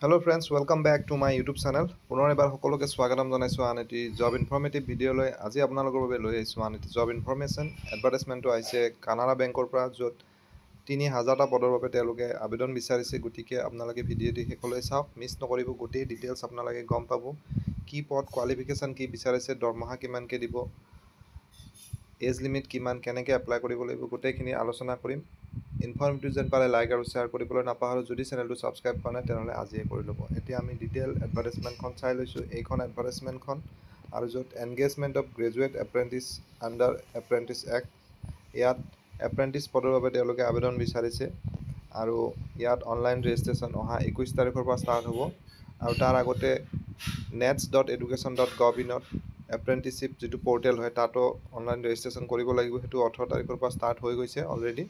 Hello friends, welcome back to my YouTube channel. পুনৰ এবাৰ সকলোকে স্বাগতম জনাইছো আন এটি জব ইনফৰমেটিভ ভিডিঅ'লৈ। আজি আপোনালোকৰ বাবে লৈ আহিছো আন এটি জব ইনফৰমেশ্যন। এডভাৰটাইজমেণ্টটো আহিছে কানাড়া বেংকৰ পৰা, য'ত 3000টা পদৰ বাবে তেওঁলোকে আবেদন বিচাৰিছে। গতিকে আপোনালোকে ভিডিঅ'টি শেষলৈ চাওক, মিছ নকৰিব। গোটেই ডিটেইলছ আপোনালোকে গম পাব, কি পদ, কোৱালিফিকেশ্যন কি বিচাৰিছে, দৰমহা কিমানকৈ দিব, এজ লিমিট কিমান, কেনেকৈ এপ্লাই কৰিব লাগিব, গোটেইখিনি আলোচনা কৰিম। ইনফৰমেটিভ যেন পালে লাইক আৰু শ্বেয়াৰ কৰিবলৈ নাপাহৰো। যদি চেনেলটো ছাবস্ক্ৰাইব কৰা নাই তেনেহ'লে আজিয়ে কৰি ল'ব। এতিয়া আমি ডিটেইল এডভাৰটাইজমেণ্টখন চাই লৈছোঁ। এইখন এডভাৰটাইজমেণ্টখন, আৰু য'ত engagement of graduate apprentice under apprentice act, ইয়াত এপ্ৰেণ্টিছ পদৰ বাবে তেওঁলোকে আবেদন বিচাৰিছে। আৰু ইয়াত অনলাইন ৰেজিষ্ট্ৰেশ্যন অহা 21 তাৰিখৰ পৰা ষ্টাৰ্ট হ'ব। আৰু তাৰ আগতে nets.education.gov.in এপ্ৰেণ্টিছশ্বিপ যিটো পৰ্টেল হয়, তাতো অনলাইন ৰেজিষ্ট্ৰেশ্যন কৰিব লাগিব। সেইটো 18 তাৰিখৰ পৰা ষ্টাৰ্ট হৈ গৈছে অলৰেডি।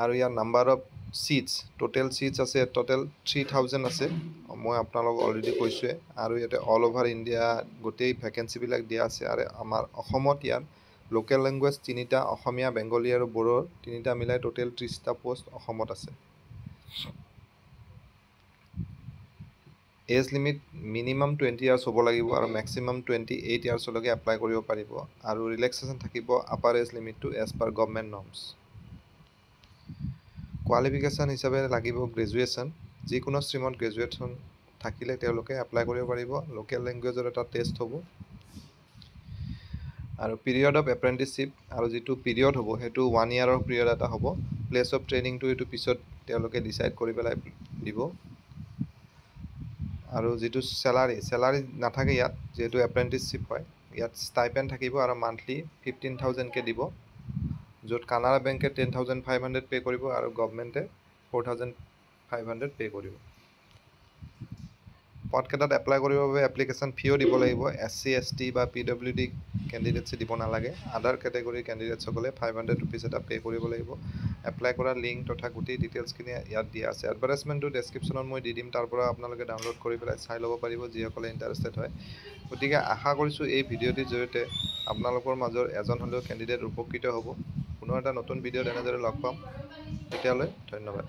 আৰু ইয়াৰ number of seats, total seats আছে, টোটেল 3000 আছে। মই আপোনালোকক অলৰেডি কৈছোঁৱে। আৰু ইয়াতে অল অভাৰ ইণ্ডিয়া গোটেই ভেকেঞ্চিবিলাক দিয়া আছে। আৰু আমাৰ অসমত ইয়াত লোকেল লেংগুৱেজ 3টা, অসমীয়া, বেংগলী আৰু বড়োৰ 3টা মিলাই টোটেল 30টা পোষ্ট অসমত আছে। এজ লিমিট মিনিমাম 20 ইয়াৰ্ছ হ'ব লাগিব আৰু মেক্সিমাম 28 ইয়াৰ্ছলৈকে এপ্লাই কৰিব পাৰিব। আৰু ৰিলেক্সেশ্যন থাকিব আপাৰ এজ লিমিটটো age per government norms. Qualification হিচাপে লাগিব গ্ৰেজুৱেশ্যন। যিকোনো ষ্ট্ৰীমত গ্ৰেজুৱেশ্যন থাকিলে তেওঁলোকে এপ্লাই কৰিব পাৰিব। লোকেল লেংগুৱেজৰ এটা টেষ্ট হ'ব। আৰু পিৰিয়ড অফ এপ্ৰেণ্টিছশ্বিপ, আৰু যিটো পিৰিয়ড হ'ব সেইটো 1 ইয়াৰৰ পিৰিয়ড এটা হ'ব। প্লেচ অফ ট্ৰেইনিংটো এইটো পিছত তেওঁলোকে ডিচাইড কৰি পেলাই দিব। আৰু যিটো চেলাৰী নাথাকে ইয়াত, যিহেতু এপ্ৰেণ্টিছশ্বিপ হয়। ইয়াত ষ্টাইপেণ্ড থাকিব আৰু মান্থলি 15,000কৈ দিব, য'ত কানাড়া বেংকে 10,500 পে' কৰিব আৰু গভমেণ্টে 4,500 পে' কৰিব। পদকেইটাত এপ্লাই কৰিবৰ বাবে এপ্লিকেশ্যন ফিও দিব লাগিব। SC ST বা PWD কেণ্ডিডেটছে দিব নালাগে। আদাৰ কেটেগৰীৰ কেণ্ডিডেটসকলে 500 ৰুপিজ এটা পে' কৰিব লাগিব। এপ্লাই কৰাৰ লিংক তথা গোটেই ডিটেইলছখিনি ইয়াত দিয়া আছে। এডভাৰটাইজমেণ্টটো ডেছক্ৰিপশ্যনত মই দি দিম, তাৰ পৰা আপোনালোকে ডাউনলোড কৰি পেলাই চাই ল'ব পাৰিব, যিসকলে ইণ্টাৰেষ্টেড হয়। গতিকে আশা কৰিছোঁ এই ভিডিঅ'টিৰ জৰিয়তে আপোনালোকৰ মাজৰ এজন হ'লেও কেণ্ডিডেট উপকৃত হ'ব। পুনৰ এটা নতুন ভিডিঅ'ত এনেদৰে লগ পাম। তেতিয়ালৈ ধন্যবাদ।